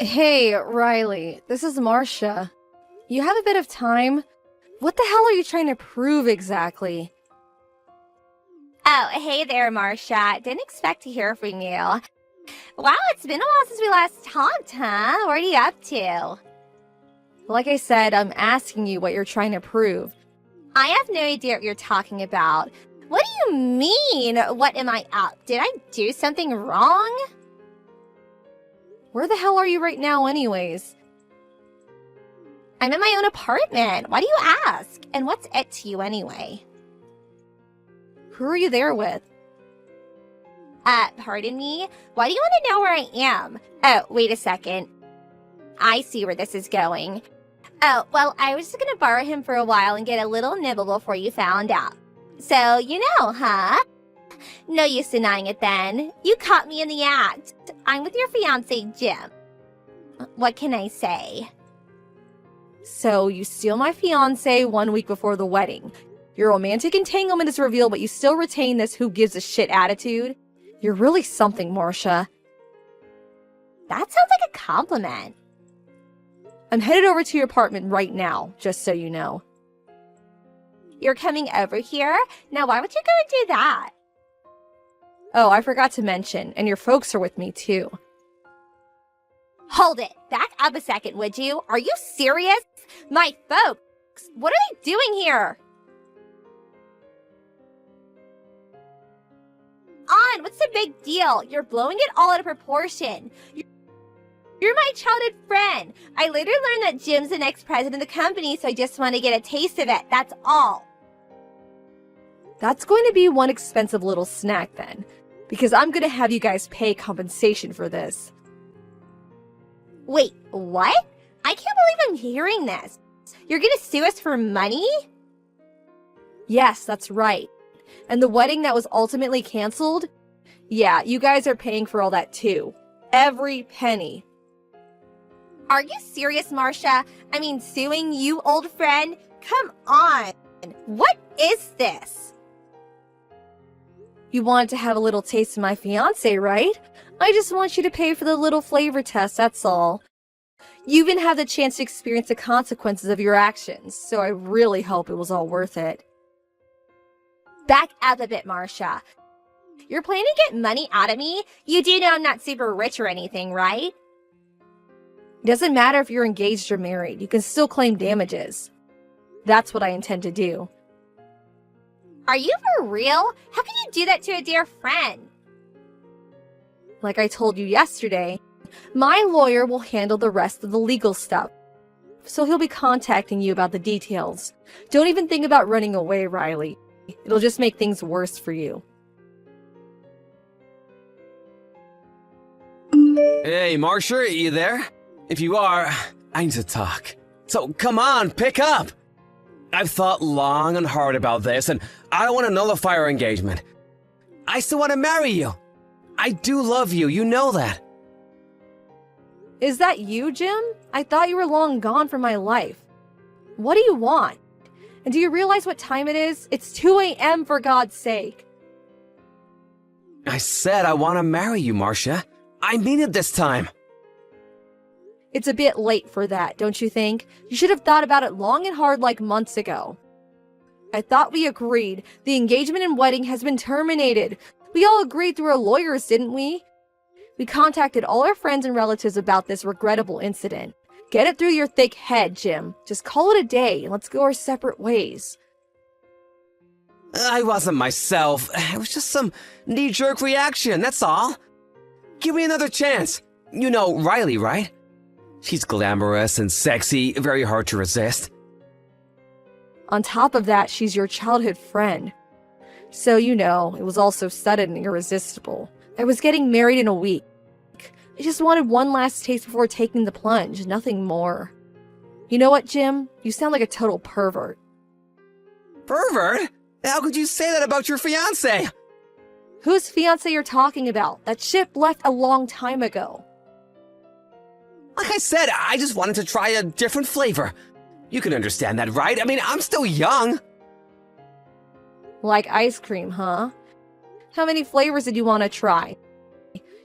Hey, Riley, this is Marcia. You have a bit of time? What the hell are you trying to prove exactly? Oh, hey there, Marcia. Didn't expect to hear from you. Wow, it's been a while since we last talked, huh? What are you up to? Like I said, I'm asking you what you're trying to prove. I have no idea what you're talking about. What do you mean? What am I up? Did I do something wrong? Where the hell are you right now anyways? I'm in my own apartment. Why do you ask? And what's it to you anyway? Who are you there with? Pardon me? Why do you want to know where I am? Oh, wait a second. I see where this is going. Oh, well, I was just gonna borrow him for a while and get a little nibble before you found out. So, you know, huh? No use denying it then. You caught me in the act. I'm with your fiancé, Jim. What can I say? So, you steal my fiancé 1 week before the wedding. Your romantic entanglement is revealed, but you still retain this who gives a shit attitude? You're really something, Marcia. That sounds like a compliment. I'm headed over to your apartment right now, just so you know. You're coming over here? Now, why would you go and do that? Oh, I forgot to mention, and your folks are with me too. Hold it. Back up a second, would you? Are you serious? My folks, what are they doing here? On, what's the big deal? You're blowing it all out of proportion. You're my childhood friend. I later learned that Jim's the next president of the company, so I just want to get a taste of it. That's all. That's going to be one expensive little snack then, because I'm going to have you guys pay compensation for this. Wait, what? I can't believe I'm hearing this. You're going to sue us for money? Yes, that's right. And the wedding that was ultimately canceled? Yeah, you guys are paying for all that too. Every penny. Are you serious, Marcia? I mean, suing you, old friend? Come on. What is this? You wanted to have a little taste of my fiancé, right? I just want you to pay for the little flavor test, that's all. You even have the chance to experience the consequences of your actions, so I really hope it was all worth it. Back up a bit, Marcia. You're planning to get money out of me? You do know I'm not super rich or anything, right? It doesn't matter if you're engaged or married, you can still claim damages. That's what I intend to do. Are you for real? How can you do that to a dear friend? Like I told you yesterday, my lawyer will handle the rest of the legal stuff, so he'll be contacting you about the details. Don't even think about running away, Riley. It'll just make things worse for you. Hey, Marcia, are you there? If you are, I need to talk. So come on, pick up! I've thought long and hard about this, and I don't want to nullify our engagement. I still want to marry you. I do love you, you know that. Is that you, Jim? I thought you were long gone from my life. What do you want? And do you realize what time it is? It's 2 a.m. for God's sake. I said I want to marry you, Marcia. I mean it this time. It's a bit late for that, don't you think? You should have thought about it long and hard like months ago. I thought we agreed. The engagement and wedding has been terminated. We all agreed through our lawyers, didn't we? We contacted all our friends and relatives about this regrettable incident. Get it through your thick head, Jim. Just call it a day and let's go our separate ways. I wasn't myself. It was just some knee-jerk reaction, that's all. Give me another chance. You know Riley, right? She's glamorous and sexy, very hard to resist. On top of that, she's your childhood friend. So, you know, it was all so sudden and irresistible. I was getting married in a week. I just wanted one last taste before taking the plunge, nothing more. You know what, Jim? You sound like a total pervert. Pervert? How could you say that about your fiancé? Whose fiancé you're talking about? That ship left a long time ago. Like I said, I just wanted to try a different flavor. You can understand that, right? I mean, I'm still young. Like ice cream, huh? How many flavors did you want to try?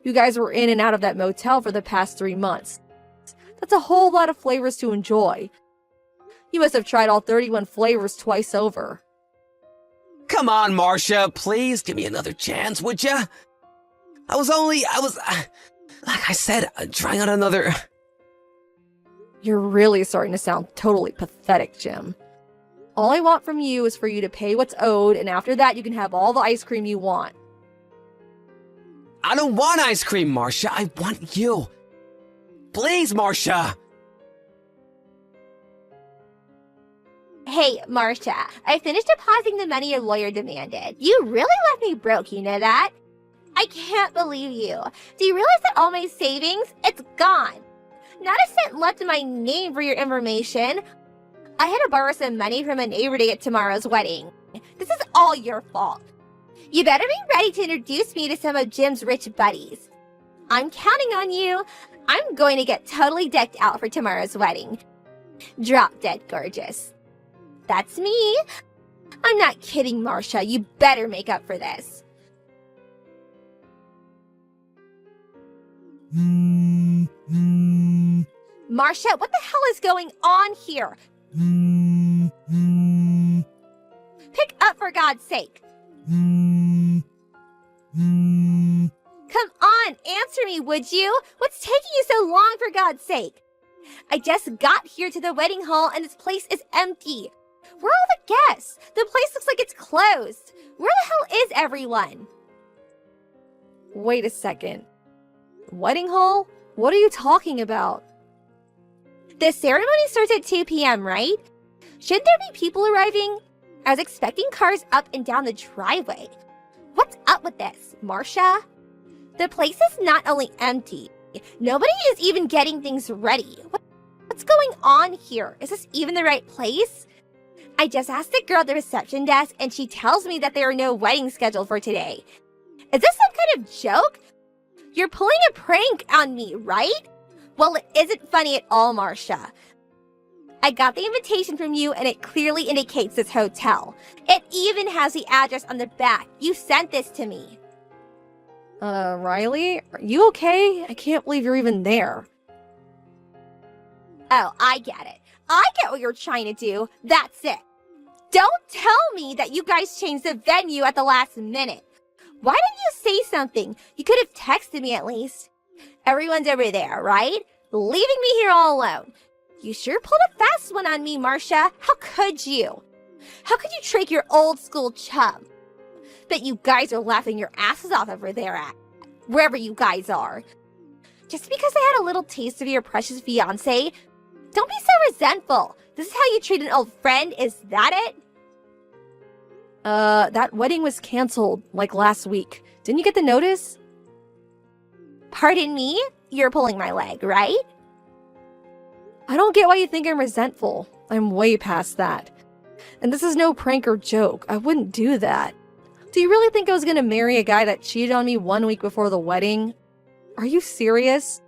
You guys were in and out of that motel for the past 3 months. That's a whole lot of flavors to enjoy. You must have tried all 31 flavors twice over. Come on, Marcia, please give me another chance, would ya? Like I said, trying out another... You're really starting to sound totally pathetic, Jim. All I want from you is for you to pay what's owed, and after that you can have all the ice cream you want. I don't want ice cream, Marcia. I want you. Please, Marcia. Hey, Marcia, I finished depositing the money your lawyer demanded. You really left me broke, you know that? I can't believe you. Do you realize that all my savings, it's gone? Not a cent left in my name for your information. I had to borrow some money from a neighbor to get tomorrow's wedding. This is all your fault. You better be ready to introduce me to some of Jim's rich buddies. I'm counting on you. I'm going to get totally decked out for tomorrow's wedding. Drop dead gorgeous. That's me. I'm not kidding, Marcia. You better make up for this. Marcia, what the hell is going on here? Pick up for God's sake. Come on, answer me, would you? What's taking you so long, for God's sake? I just got here to the wedding hall and this place is empty. Where are all the guests? The place looks like it's closed. Where the hell is everyone? Wait a second. Wedding hall? What are you talking about? The ceremony starts at 2 p.m., right? Shouldn't there be people arriving? I was expecting cars up and down the driveway. What's up with this, Marcia? The place is not only empty, nobody is even getting things ready. What's going on here? Is this even the right place? I just asked the girl at the reception desk and she tells me that there are no weddings scheduled for today. Is this some kind of joke? You're pulling a prank on me, right? Well, it isn't funny at all, Marcia. I got the invitation from you and it clearly indicates this hotel. It even has the address on the back. You sent this to me. Riley? Are you okay? I can't believe you're even there. Oh, I get it. I get what you're trying to do. That's it. Don't tell me that you guys changed the venue at the last minute. Why didn't you say something? You could have texted me at least. Everyone's over there, right? Leaving me here all alone. You sure pulled a fast one on me, Marcia. How could you? How could you trick your old school chum? Bet you guys are laughing your asses off over there at wherever you guys are. Just because I had a little taste of your precious fiancé, don't be so resentful. This is how you treat an old friend, is that it? That wedding was canceled, like last week. Didn't you get the notice? Pardon me? You're pulling my leg, right? I don't get why you think I'm resentful. I'm way past that. And this is no prank or joke. I wouldn't do that. Do you really think I was gonna marry a guy that cheated on me 1 week before the wedding? Are you serious?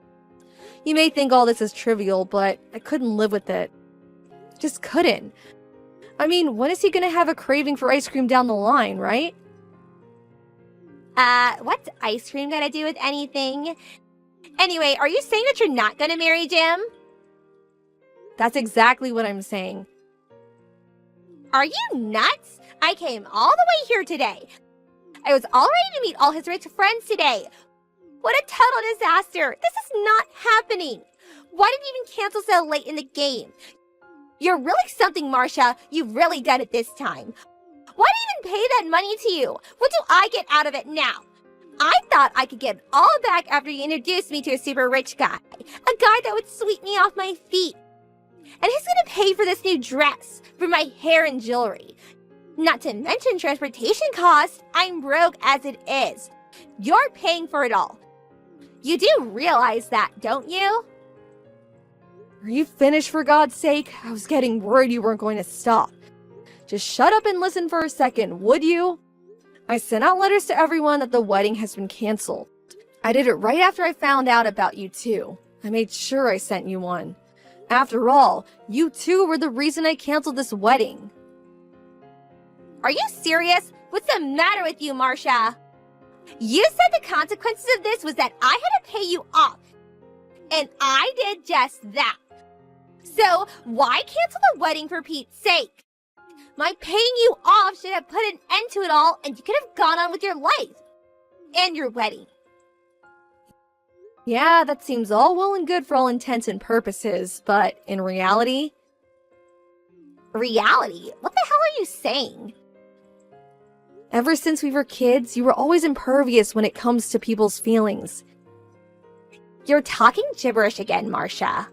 You may think all this is trivial, but I couldn't live with it. Just couldn't. I mean, when is he gonna have a craving for ice cream down the line, right? What's ice cream gonna do with anything? Anyway, are you saying that you're not gonna marry Jim? That's exactly what I'm saying. Are you nuts? I came all the way here today. I was all ready to meet all his rich friends today. What a total disaster. This is not happening. Why did you even cancel so late in the game? You're really something, Marcia. You've really done it this time. Why did I even pay that money to you? What do I get out of it now? I thought I could get it all back after you introduced me to a super rich guy. A guy that would sweep me off my feet. And he's gonna pay for this new dress, for my hair and jewelry. Not to mention transportation costs. I'm broke as it is. You're paying for it all. You do realize that, don't you? Are you finished, for God's sake? I was getting worried you weren't going to stop. Just shut up and listen for a second, would you? I sent out letters to everyone that the wedding has been canceled. I did it right after I found out about you two. I made sure I sent you one. After all, you two were the reason I canceled this wedding. Are you serious? What's the matter with you, Marcia? You said the consequences of this was that I had to pay you off. And I did just that. So why cancel the wedding for Pete's sake? My paying you off should have put an end to it all, and you could have gone on with your life. And your wedding. Yeah, that seems all well and good for all intents and purposes, but in reality... Reality? What the hell are you saying? Ever since we were kids, you were always impervious when it comes to people's feelings. You're talking gibberish again, Marcia.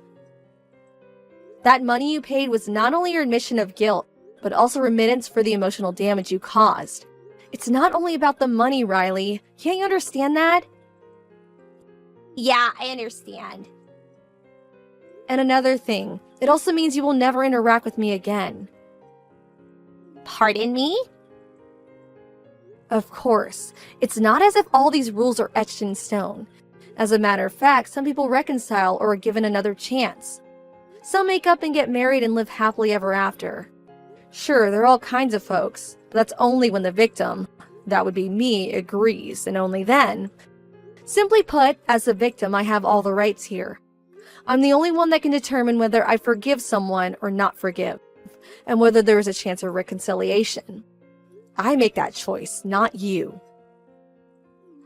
That money you paid was not only your admission of guilt, but also remittance for the emotional damage you caused. It's not only about the money, Riley. Can't you understand that? Yeah, I understand. And another thing, it also means you will never interact with me again. Pardon me? Of course, it's not as if all these rules are etched in stone. As a matter of fact, some people reconcile or are given another chance. Some make up and get married and live happily ever after. Sure, there are all kinds of folks, but that's only when the victim, that would be me, agrees, and only then. Simply put, as the victim, I have all the rights here. I'm the only one that can determine whether I forgive someone or not forgive, and whether there is a chance of reconciliation. I make that choice, not you.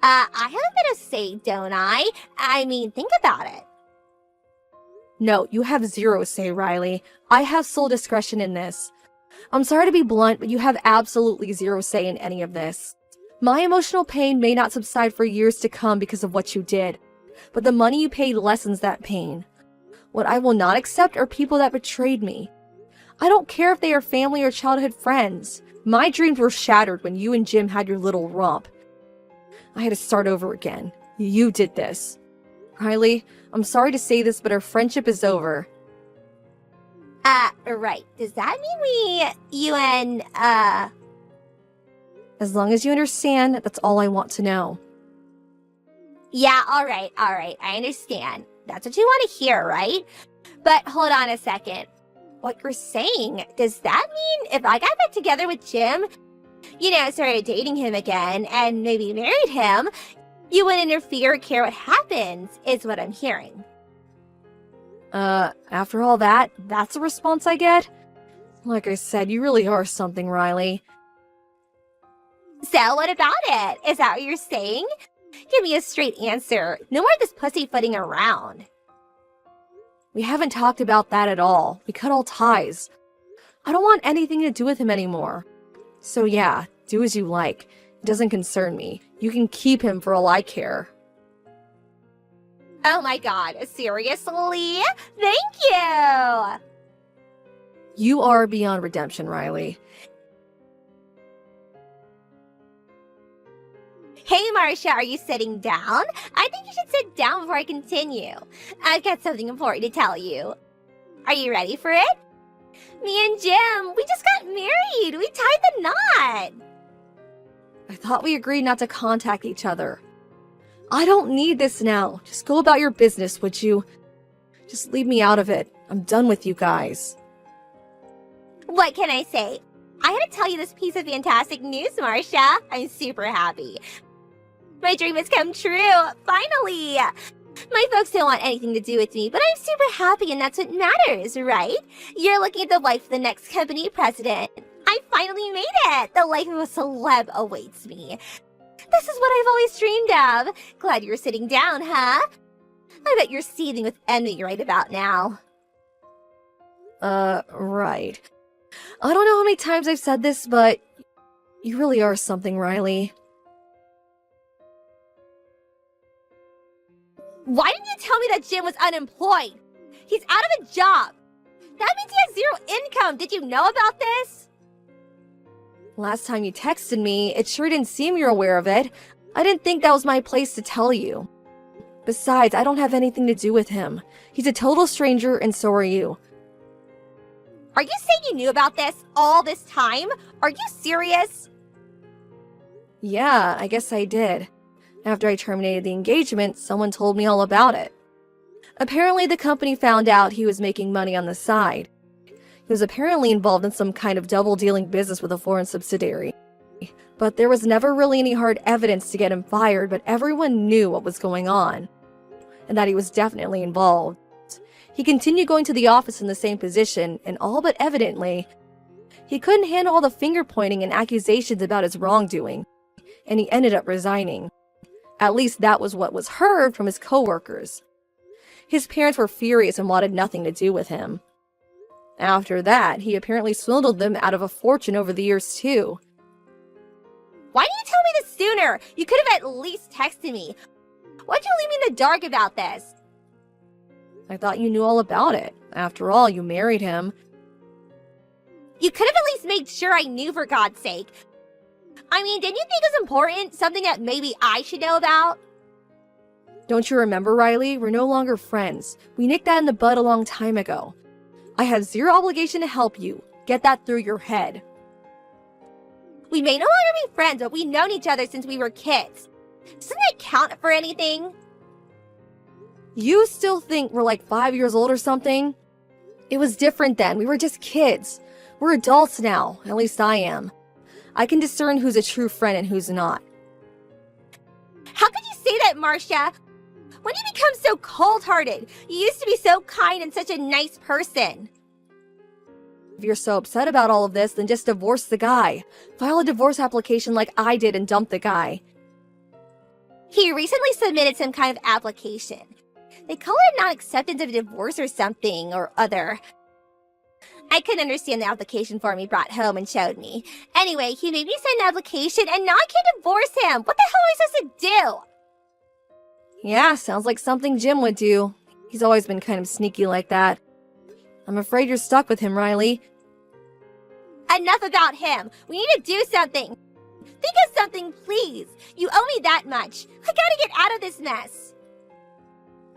I have a bit of say, don't I? I mean, think about it. No, you have zero say, Riley. I have sole discretion in this. I'm sorry to be blunt, but you have absolutely zero say in any of this. My emotional pain may not subside for years to come because of what you did, but the money you paid lessens that pain. What I will not accept are people that betrayed me. I don't care if they are family or childhood friends. My dreams were shattered when you and Jim had your little romp. I had to start over again. You did this. Riley, I'm sorry to say this, but our friendship is over. Right. Does that mean you and, As long as you understand, that's all I want to know. Yeah, alright, I understand. That's what you want to hear, right? But hold on a second. What you're saying, does that mean if I got back together with Jim, started dating him again, and maybe married him, you wouldn't interfere or care what happens, is what I'm hearing. After all that, that's the response I get? Like I said, you really are something, Riley. So what about it? Is that what you're saying? Give me a straight answer. No more of this pussyfooting around. We haven't talked about that at all. We cut all ties. I don't want anything to do with him anymore. So yeah, do as you like. It doesn't concern me. You can keep him for all I care. Oh my god, seriously? Thank you! You are beyond redemption, Riley. Hey, Marcia, are you sitting down? I think you should sit down before I continue. I've got something important to tell you. Are you ready for it? Me and Jim, we just got married. We tied the knot. I thought we agreed not to contact each other. I don't need this now. Just go about your business, would you? Just leave me out of it. I'm done with you guys. What can I say? I had to tell you this piece of fantastic news, Marcia. I'm super happy. My dream has come true, finally! My folks don't want anything to do with me, but I'm super happy and that's what matters, right? You're looking at the wife of the next company president. I finally made it! The life of a celeb awaits me. This is what I've always dreamed of. Glad you're sitting down, huh? I bet you're seething with envy right about now. Right. I don't know how many times I've said this, but you really are something, Riley. Why didn't you tell me that Jim was unemployed? He's out of a job. That means he has zero income. Did you know about this? Last time you texted me, it sure didn't seem you're aware of it. I didn't think that was my place to tell you. Besides, I don't have anything to do with him. He's a total stranger, and so are you. Are you saying you knew about this all this time? Are you serious? Yeah, I guess I did. After I terminated the engagement, someone told me all about it. Apparently, the company found out he was making money on the side. He was apparently involved in some kind of double-dealing business with a foreign subsidiary. But there was never really any hard evidence to get him fired, but everyone knew what was going on. and that he was definitely involved. He continued going to the office in the same position, and all but evidently, he couldn't handle all the finger-pointing and accusations about his wrongdoing, and he ended up resigning. At least that was what was heard from his coworkers. His parents were furious and wanted nothing to do with him. After that, he apparently swindled them out of a fortune over the years too. Why didn't you tell me this sooner? You could have at least texted me. Why'd you leave me in the dark about this? I thought you knew all about it. After all, you married him. You could have at least made sure I knew, for God's sake. I mean, didn't you think it was important? Something that maybe I should know about? Don't you remember, Riley? We're no longer friends. We nicked that in the bud a long time ago. I have zero obligation to help you. Get that through your head. We may no longer be friends, but we've known each other since we were kids. Doesn't that count for anything? You still think we're like 5 years old or something? It was different then. We were just kids. We're adults now. At least I am. I can discern who's a true friend and who's not. How could you say that, Marcia? When did you become so cold-hearted? You used to be so kind and such a nice person. If you're so upset about all of this, then just divorce the guy. File a divorce application like I did and dump the guy. He recently submitted some kind of application. They call it non-acceptance of divorce or something or other. I couldn't understand the application form he brought home and showed me. Anyway, he made me sign an application and now I can't divorce him. What the hell am I supposed to do? Yeah, sounds like something Jim would do. He's always been kind of sneaky like that. I'm afraid you're stuck with him, Riley. Enough about him. We need to do something. Think of something, please. You owe me that much. I gotta get out of this mess.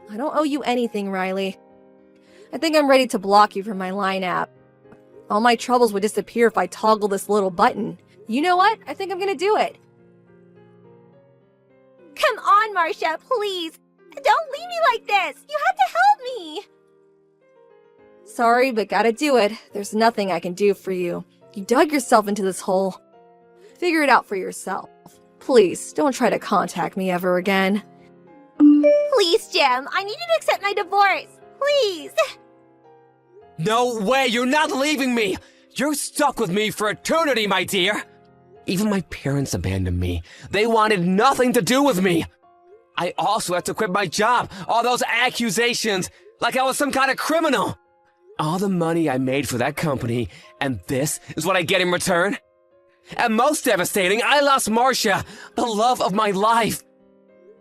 I don't owe you anything, Riley. I think I'm ready to block you from my Line app. All my troubles would disappear if I toggle this little button. You know what? I think I'm gonna do it. Come on, Marcia, please. Don't leave me like this. You have to help me. Sorry, but gotta do it. There's nothing I can do for you. You dug yourself into this hole. Figure it out for yourself. Please, don't try to contact me ever again. Please, Jim. I need you to accept my divorce. Please. No way, you're not leaving me! You're stuck with me for eternity, my dear! Even my parents abandoned me. They wanted nothing to do with me. I also had to quit my job. All those accusations, like I was some kind of criminal. All the money I made for that company, and this is what I get in return? And most devastating, I lost Marcia, the love of my life.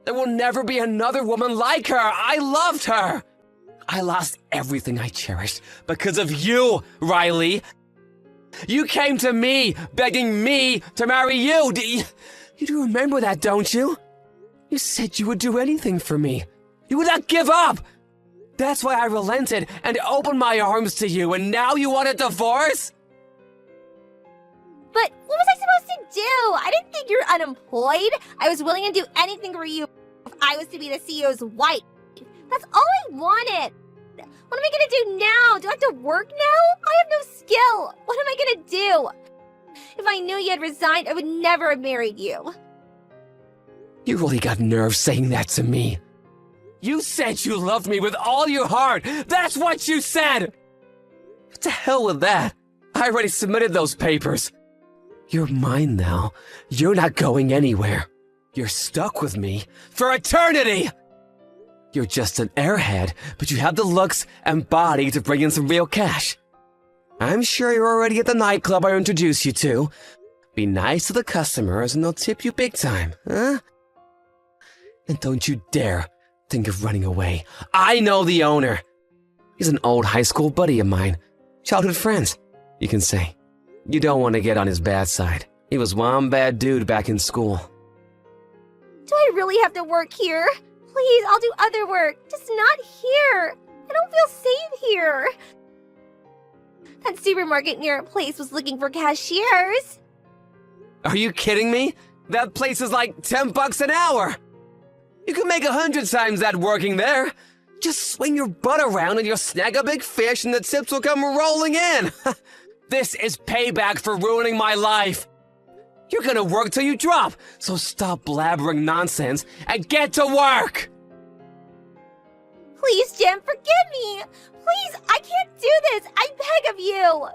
There will never be another woman like her. I loved her. I lost everything I cherished because of you, Riley. You came to me, begging me to marry you. You do remember that, don't you? You said you would do anything for me. You would not give up. That's why I relented and opened my arms to you, and now you want a divorce? But what was I supposed to do? I didn't think you're unemployed. I was willing to do anything for you if I was to be the CEO's wife. That's all I wanted. What am I gonna do now? Do I have to work now? I have no skill. What am I gonna do? If I knew you had resigned, I would never have married you. You really got nerve saying that to me. You said you loved me with all your heart. That's what you said. To hell with that. I already submitted those papers. You're mine now. You're not going anywhere. You're stuck with me for eternity. You're just an airhead, but you have the looks and body to bring in some real cash. I'm sure you're already at the nightclub I introduced you to. Be nice to the customers and they'll tip you big time, huh? And don't you dare think of running away. I know the owner. He's an old high school buddy of mine. Childhood friends, you can say. You don't want to get on his bad side. He was one bad dude back in school. Do I really have to work here? Please, I'll do other work. Just not here. I don't feel safe here. That supermarket near our place was looking for cashiers. Are you kidding me? That place is like $10 an hour. You can make 100 times that working there. Just swing your butt around and you'll snag a big fish and the tips will come rolling in. This is payback for ruining my life. You're gonna work till you drop, so stop blabbering nonsense and get to work! Please, Jim, forgive me! Please, I can't do this! I beg of you!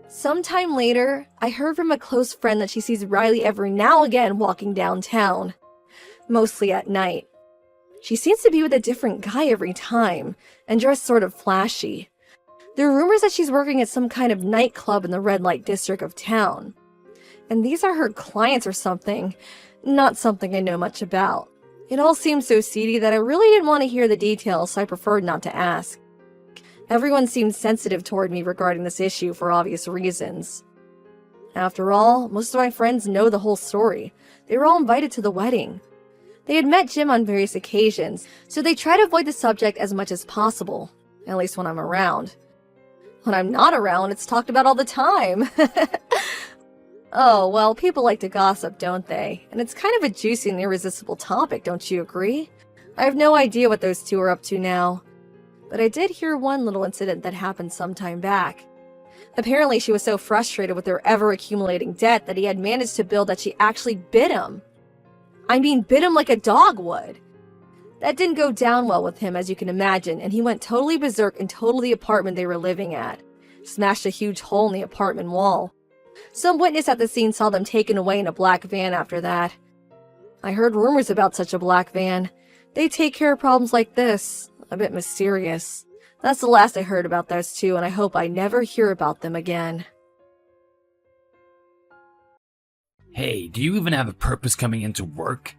Sometime later, I heard from a close friend that she sees Riley every now and again walking downtown, mostly at night. She seems to be with a different guy every time, and dressed sort of flashy. There are rumors that she's working at some kind of nightclub in the red light district of town. And these are her clients or something, not something I know much about. It all seems so seedy that I really didn't want to hear the details, so I preferred not to ask. Everyone seemed sensitive toward me regarding this issue for obvious reasons. After all, most of my friends know the whole story. They were all invited to the wedding. They had met Jim on various occasions, so they try to avoid the subject as much as possible, at least when I'm around. When I'm not around, it's talked about all the time. Oh, well, people like to gossip, don't they? And it's kind of a juicy and irresistible topic, don't you agree? I have no idea what those two are up to now. But I did hear one little incident that happened some time back. Apparently, she was so frustrated with their ever-accumulating debt that he had managed to build that she actually bit him. I mean, bit him like a dog would. That didn't go down well with him, as you can imagine, and he went totally berserk and totaled the apartment they were living at. Smashed a huge hole in the apartment wall. Some witness at the scene saw them taken away in a black van after that. I heard rumors about such a black van. They take care of problems like this. A bit mysterious. That's the last I heard about those two, and I hope I never hear about them again. Hey, do you even have a purpose coming into work?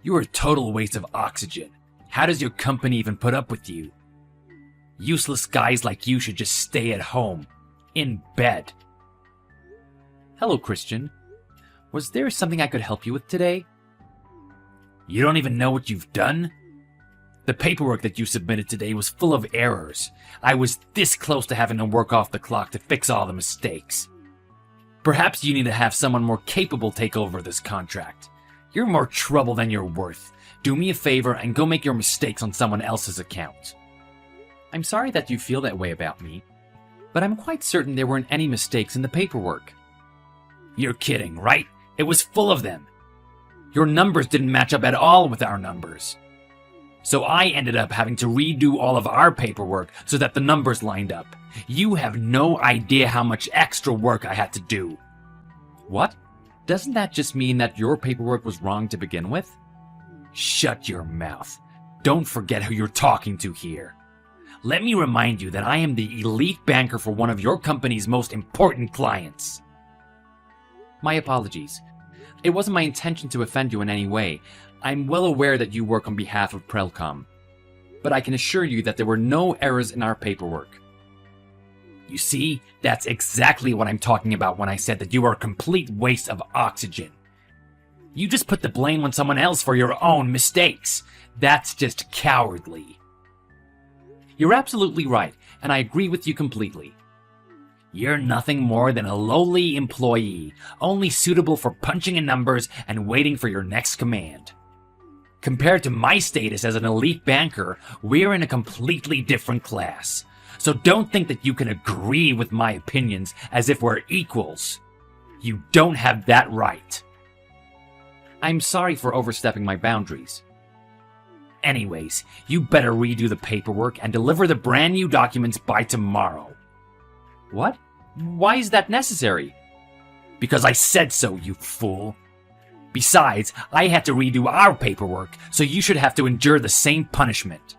You're a total waste of oxygen. How does your company even put up with you? Useless guys like you should just stay at home. In bed. Hello, Christian. Was there something I could help you with today? You don't even know what you've done? The paperwork that you submitted today was full of errors. I was this close to having to work off the clock to fix all the mistakes. Perhaps you need to have someone more capable take over this contract. You're more trouble than you're worth. Do me a favor and go make your mistakes on someone else's account. I'm sorry that you feel that way about me, but I'm quite certain there weren't any mistakes in the paperwork. You're kidding, right? It was full of them. Your numbers didn't match up at all with our numbers. So I ended up having to redo all of our paperwork so that the numbers lined up. You have no idea how much extra work I had to do. What? Doesn't that just mean that your paperwork was wrong to begin with? Shut your mouth. Don't forget who you're talking to here. Let me remind you that I am the elite banker for one of your company's most important clients. My apologies. It wasn't my intention to offend you in any way. I'm well aware that you work on behalf of Prelcom, but I can assure you that there were no errors in our paperwork. You see, that's exactly what I'm talking about when I said that you are a complete waste of oxygen. You just put the blame on someone else for your own mistakes. That's just cowardly. You're absolutely right, and I agree with you completely. You're nothing more than a lowly employee, only suitable for punching in numbers and waiting for your next command. Compared to my status as an elite banker, we're in a completely different class. So don't think that you can agree with my opinions as if we're equals. You don't have that right. I'm sorry for overstepping my boundaries. Anyways, you better redo the paperwork and deliver the brand new documents by tomorrow. What? Why is that necessary? Because I said so, you fool. Besides, I had to redo our paperwork, so you should have to endure the same punishment.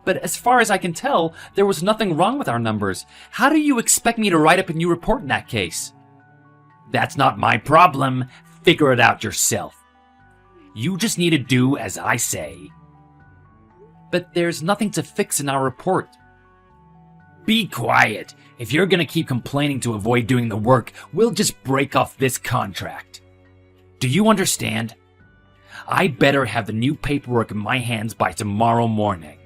But as far as I can tell, there was nothing wrong with our numbers. How do you expect me to write up a new report in that case? That's not my problem. Figure it out yourself. You just need to do as I say. But there's nothing to fix in our report. Be quiet. If you're gonna keep complaining to avoid doing the work, we'll just break off this contract. Do you understand? I better have the new paperwork in my hands by tomorrow morning.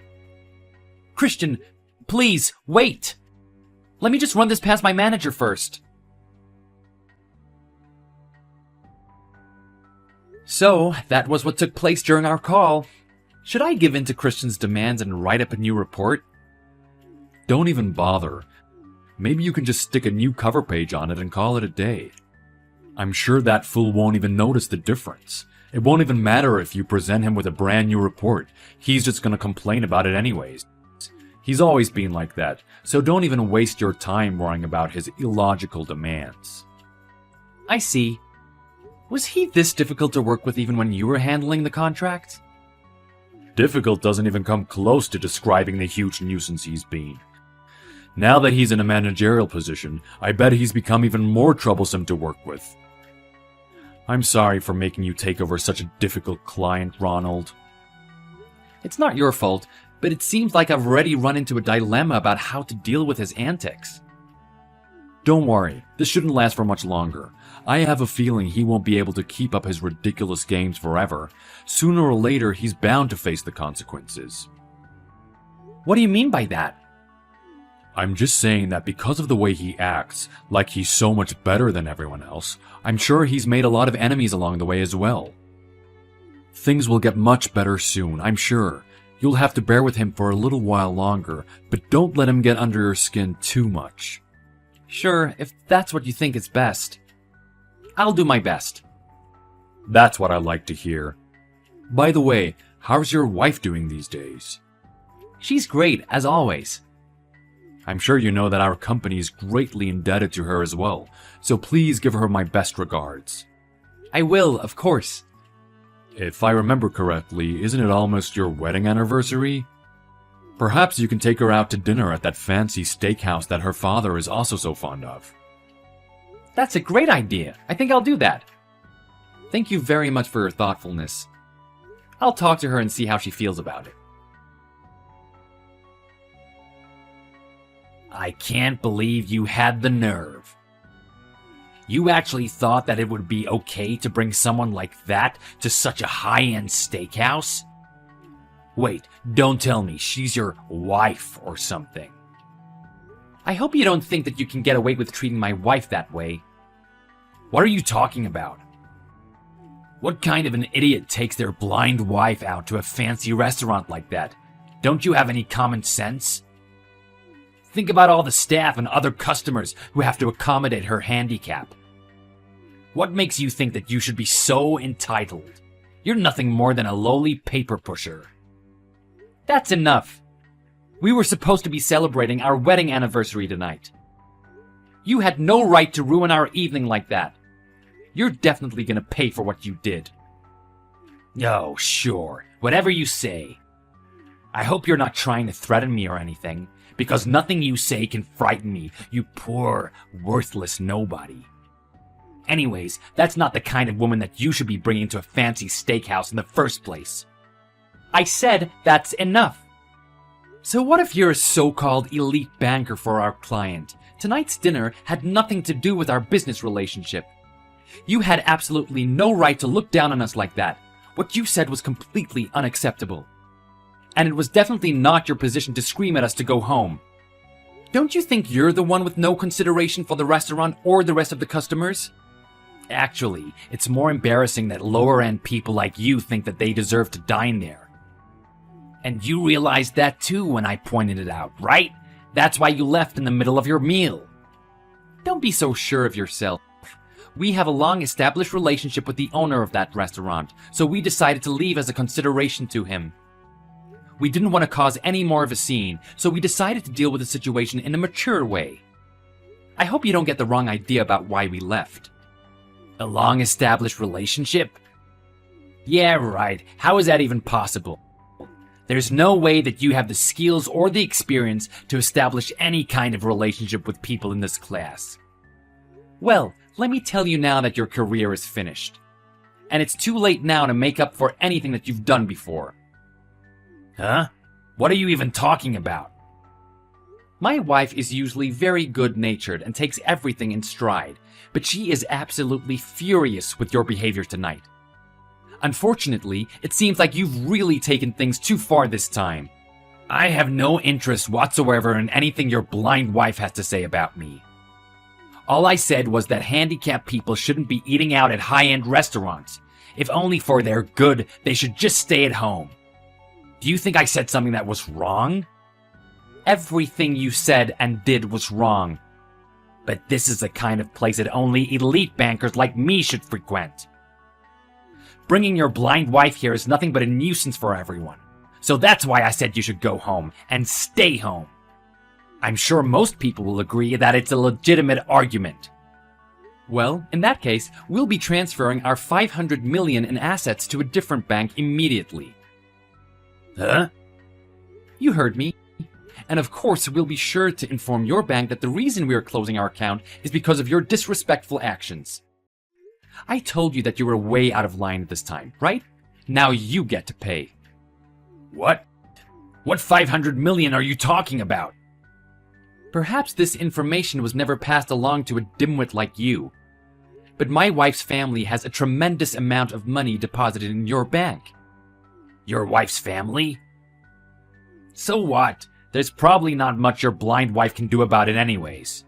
Christian, please, wait! Let me just run this past my manager first. So, that was what took place during our call. Should I give in to Christian's demands and write up a new report? Don't even bother. Maybe you can just stick a new cover page on it and call it a day. I'm sure that fool won't even notice the difference. It won't even matter if you present him with a brand new report. He's just gonna complain about it anyways. He's always been like that, so don't even waste your time worrying about his illogical demands. I see. Was he this difficult to work with even when you were handling the contract? Difficult doesn't even come close to describing the huge nuisance he's been. Now that he's in a managerial position, I bet he's become even more troublesome to work with. I'm sorry for making you take over such a difficult client, Ronald. It's not your fault, but it seems like I've already run into a dilemma about how to deal with his antics. Don't worry, this shouldn't last for much longer. I have a feeling he won't be able to keep up his ridiculous games forever. Sooner or later, he's bound to face the consequences. What do you mean by that? I'm just saying that because of the way he acts, like he's so much better than everyone else, I'm sure he's made a lot of enemies along the way as well. Things will get much better soon, I'm sure. You'll have to bear with him for a little while longer, but don't let him get under your skin too much. Sure, if that's what you think is best. I'll do my best. That's what I like to hear. By the way, how's your wife doing these days? She's great, as always. I'm sure you know that our company is greatly indebted to her as well, so please give her my best regards. I will, of course. If I remember correctly, isn't it almost your wedding anniversary? Perhaps you can take her out to dinner at that fancy steakhouse that her father is also so fond of. That's a great idea. I think I'll do that. Thank you very much for your thoughtfulness. I'll talk to her and see how she feels about it. I can't believe you had the nerve. You actually thought that it would be okay to bring someone like that to such a high-end steakhouse? Wait, don't tell me she's your wife or something. I hope you don't think that you can get away with treating my wife that way. What are you talking about? What kind of an idiot takes their blind wife out to a fancy restaurant like that? Don't you have any common sense? Think about all the staff and other customers who have to accommodate her handicap. What makes you think that you should be so entitled? You're nothing more than a lowly paper pusher. That's enough. We were supposed to be celebrating our wedding anniversary tonight. You had no right to ruin our evening like that. You're definitely gonna pay for what you did. Oh, sure. Whatever you say. I hope you're not trying to threaten me or anything, because nothing you say can frighten me, you poor, worthless nobody. Anyways, that's not the kind of woman that you should be bringing to a fancy steakhouse in the first place. I said that's enough. So what if you're a so-called elite banker for our client? Tonight's dinner had nothing to do with our business relationship. You had absolutely no right to look down on us like that. What you said was completely unacceptable. And it was definitely not your position to scream at us to go home. Don't you think you're the one with no consideration for the restaurant or the rest of the customers? Actually, it's more embarrassing that lower-end people like you think that they deserve to dine there. And you realized that too when I pointed it out, right? That's why you left in the middle of your meal. Don't be so sure of yourself. We have a long-established relationship with the owner of that restaurant, so we decided to leave as a consideration to him. We didn't want to cause any more of a scene, so we decided to deal with the situation in a mature way. I hope you don't get the wrong idea about why we left. A long-established relationship? Yeah, right. How is that even possible? There's no way that you have the skills or the experience to establish any kind of relationship with people in this class. Well, let me tell you now that your career is finished. And it's too late now to make up for anything that you've done before. Huh? What are you even talking about? My wife is usually very good-natured and takes everything in stride, but she is absolutely furious with your behavior tonight. Unfortunately, it seems like you've really taken things too far this time. I have no interest whatsoever in anything your blind wife has to say about me. All I said was that handicapped people shouldn't be eating out at high-end restaurants. If only for their good, they should just stay at home. Do you think I said something that was wrong? Everything you said and did was wrong. But this is the kind of place that only elite bankers like me should frequent. Bringing your blind wife here is nothing but a nuisance for everyone. So that's why I said you should go home, and stay home. I'm sure most people will agree that it's a legitimate argument. Well, in that case, we'll be transferring our $500 million in assets to a different bank immediately. Huh? You heard me. And of course, we'll be sure to inform your bank that the reason we are closing our account is because of your disrespectful actions. I told you that you were way out of line at this time, right? Now you get to pay. What? What $500 million are you talking about? Perhaps this information was never passed along to a dimwit like you. But my wife's family has a tremendous amount of money deposited in your bank. Your wife's family? So what? There's probably not much your blind wife can do about it anyways.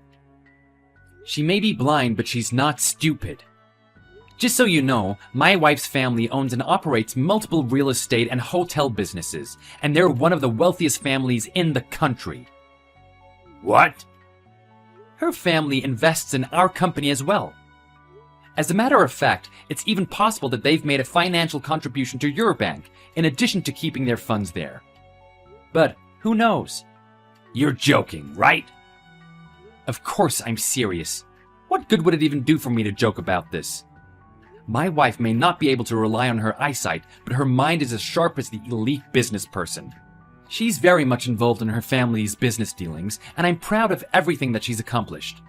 She may be blind, but she's not stupid. Just so you know, my wife's family owns and operates multiple real estate and hotel businesses, and they're one of the wealthiest families in the country. What? Her family invests in our company as well. As a matter of fact, it's even possible that they've made a financial contribution to your bank, in addition to keeping their funds there. But who knows? You're joking, right? Of course I'm serious. What good would it even do for me to joke about this? My wife may not be able to rely on her eyesight, but her mind is as sharp as the elite business person. She's very much involved in her family's business dealings, and I'm proud of everything that she's accomplished.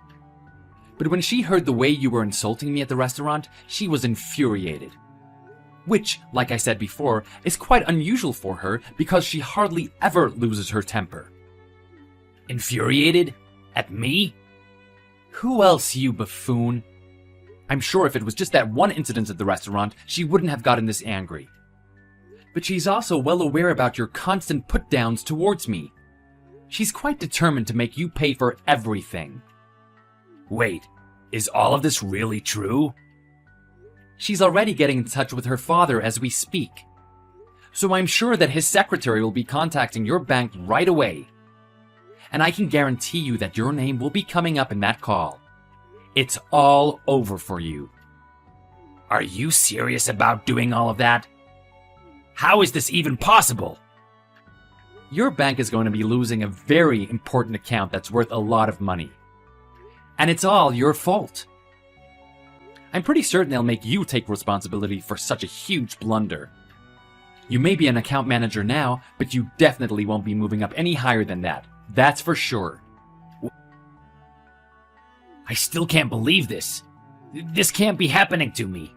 But when she heard the way you were insulting me at the restaurant, she was infuriated. Which, like I said before, is quite unusual for her because she hardly ever loses her temper. Infuriated? At me? Who else, you buffoon? I'm sure if it was just that one incident at the restaurant, she wouldn't have gotten this angry. But she's also well aware about your constant put-downs towards me. She's quite determined to make you pay for everything. Wait, is all of this really true? She's already getting in touch with her father as we speak. So I'm sure that his secretary will be contacting your bank right away. And I can guarantee you that your name will be coming up in that call. It's all over for you. Are you serious about doing all of that? How is this even possible? Your bank is going to be losing a very important account that's worth a lot of money. And it's all your fault. I'm pretty certain they'll make you take responsibility for such a huge blunder. You may be an account manager now, but you definitely won't be moving up any higher than that. That's for sure. I still can't believe this. This can't be happening to me.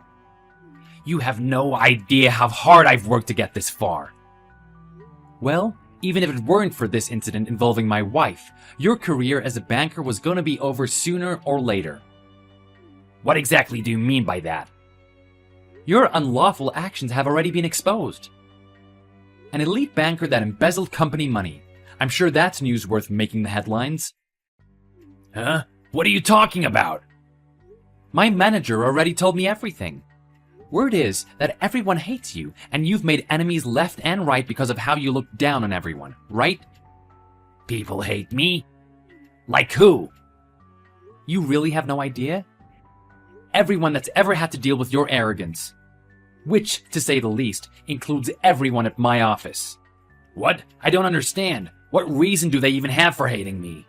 You have no idea how hard I've worked to get this far. Well, even if it weren't for this incident involving my wife, your career as a banker was going to be over sooner or later. What exactly do you mean by that? Your unlawful actions have already been exposed. An elite banker that embezzled company money. I'm sure that's news worth making the headlines. Huh? What are you talking about? My manager already told me everything. Word is that everyone hates you, and you've made enemies left and right because of how you look down on everyone, right? People hate me? Like who? You really have no idea? Everyone that's ever had to deal with your arrogance. Which, to say the least, includes everyone at my office. What? I don't understand. What reason do they even have for hating me?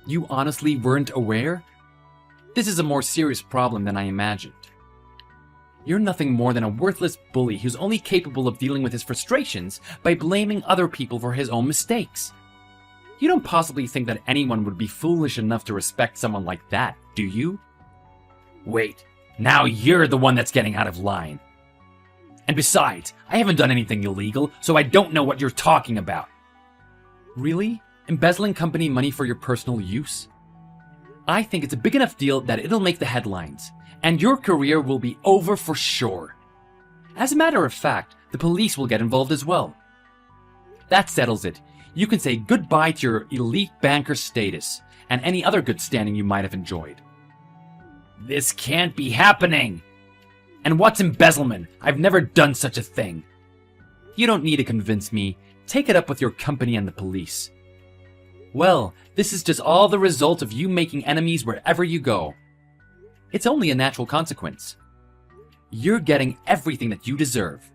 You honestly weren't aware? This is a more serious problem than I imagined. You're nothing more than a worthless bully who's only capable of dealing with his frustrations by blaming other people for his own mistakes. You don't possibly think that anyone would be foolish enough to respect someone like that, do you? Wait, now you're the one that's getting out of line. And besides, I haven't done anything illegal, so I don't know what you're talking about. Really? Embezzling company money for your personal use? I think it's a big enough deal that it'll make the headlines, and your career will be over for sure. As a matter of fact, the police will get involved as well. That settles it. You can say goodbye to your elite banker status, and any other good standing you might have enjoyed. This can't be happening! And what's embezzlement? I've never done such a thing. You don't need to convince me. Take it up with your company and the police. Well, this is just all the result of you making enemies wherever you go. It's only a natural consequence. You're getting everything that you deserve.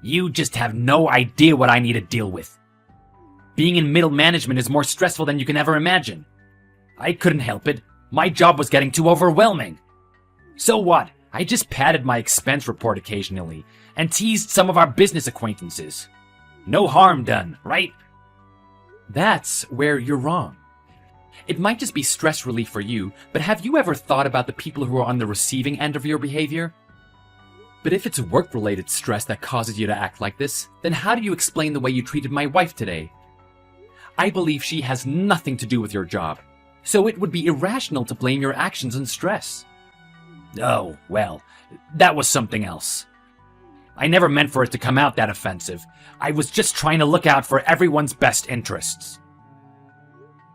You just have no idea what I need to deal with. Being in middle management is more stressful than you can ever imagine. I couldn't help it. My job was getting too overwhelming. So what? I just padded my expense report occasionally and teased some of our business acquaintances. No harm done, right? That's where you're wrong. It might just be stress relief for you, but have you ever thought about the people who are on the receiving end of your behavior? But if it's work-related stress that causes you to act like this, then how do you explain the way you treated my wife today? I believe she has nothing to do with your job, so it would be irrational to blame your actions on stress. Oh, well, that was something else. I never meant for it to come out that offensive. I was just trying to look out for everyone's best interests.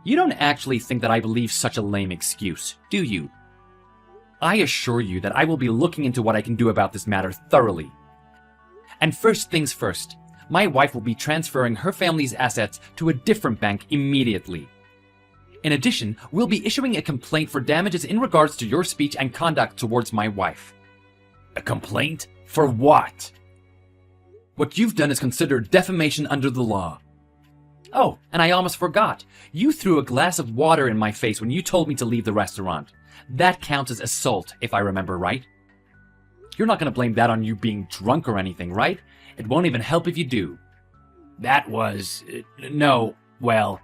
You don't actually think that I believe such a lame excuse, do you? I assure you that I will be looking into what I can do about this matter thoroughly. And first things first, my wife will be transferring her family's assets to a different bank immediately. In addition, we'll be issuing a complaint for damages in regards to your speech and conduct towards my wife. A complaint? For what? What you've done is considered defamation under the law. Oh, and I almost forgot. You threw a glass of water in my face when you told me to leave the restaurant. That counts as assault, if I remember right. You're not going to blame that on you being drunk or anything, right? It won't even help if you do. That was... no, well...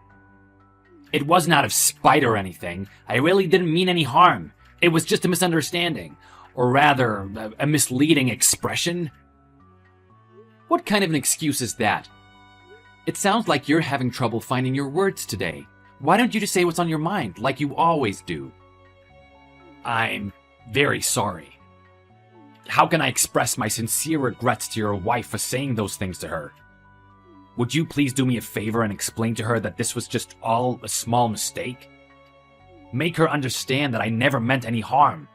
It wasn't out of spite or anything. I really didn't mean any harm. It was just a misunderstanding. Or rather, a misleading expression. What kind of an excuse is that? It sounds like you're having trouble finding your words today. Why don't you just say what's on your mind, like you always do? I'm very sorry. How can I express my sincere regrets to your wife for saying those things to her? Would you please do me a favor and explain to her that this was just all a small mistake? Make her understand that I never meant any harm.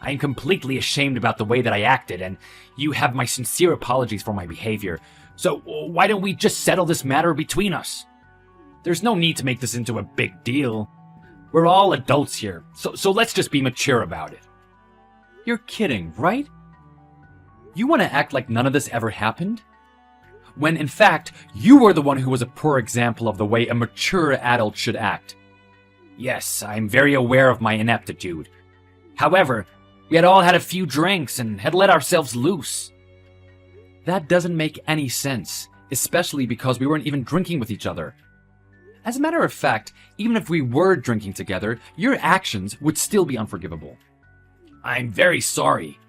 I am completely ashamed about the way that I acted, and you have my sincere apologies for my behavior. So why don't we just settle this matter between us? There's no need to make this into a big deal. We're all adults here, so let's just be mature about it. You're kidding, right? You want to act like none of this ever happened? When in fact, you were the one who was a poor example of the way a mature adult should act. Yes, I'm very aware of my ineptitude. However, we had all had a few drinks and had let ourselves loose. That doesn't make any sense, especially because we weren't even drinking with each other. As a matter of fact, even if we were drinking together, your actions would still be unforgivable. I'm very sorry.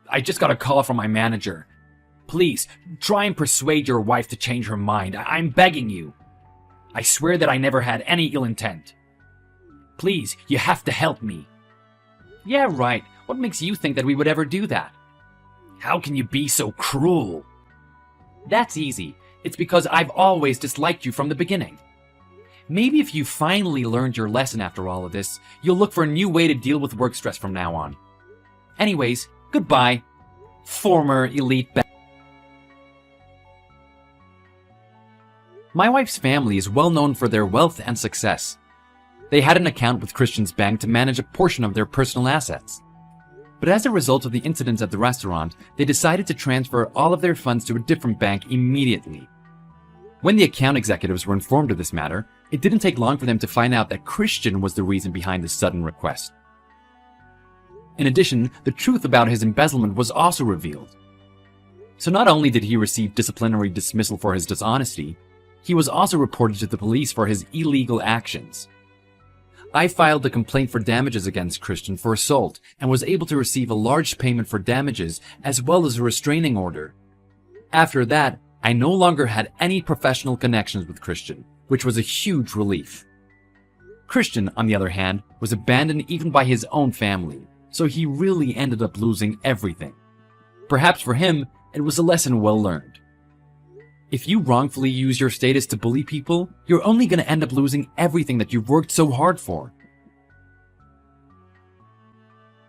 I just got a call from my manager. Please, try and persuade your wife to change her mind. I'm begging you. I swear that I never had any ill intent. Please, you have to help me. Yeah, right. What makes you think that we would ever do that? How can you be so cruel? That's easy. It's because I've always disliked you from the beginning. Maybe if you finally learned your lesson after all of this, you'll look for a new way to deal with work stress from now on. Anyways, goodbye, former elite My wife's family is well known for their wealth and success. They had an account with Christian's bank to manage a portion of their personal assets. But as a result of the incidents at the restaurant, they decided to transfer all of their funds to a different bank immediately. When the account executives were informed of this matter, it didn't take long for them to find out that Christian was the reason behind this sudden request. In addition, the truth about his embezzlement was also revealed. So not only did he receive disciplinary dismissal for his dishonesty, he was also reported to the police for his illegal actions. I filed a complaint for damages against Christian for assault and was able to receive a large payment for damages as well as a restraining order. After that, I no longer had any professional connections with Christian, which was a huge relief. Christian, on the other hand, was abandoned even by his own family, so he really ended up losing everything. Perhaps for him, it was a lesson well learned. If you wrongfully use your status to bully people, you're only going to end up losing everything that you've worked so hard for.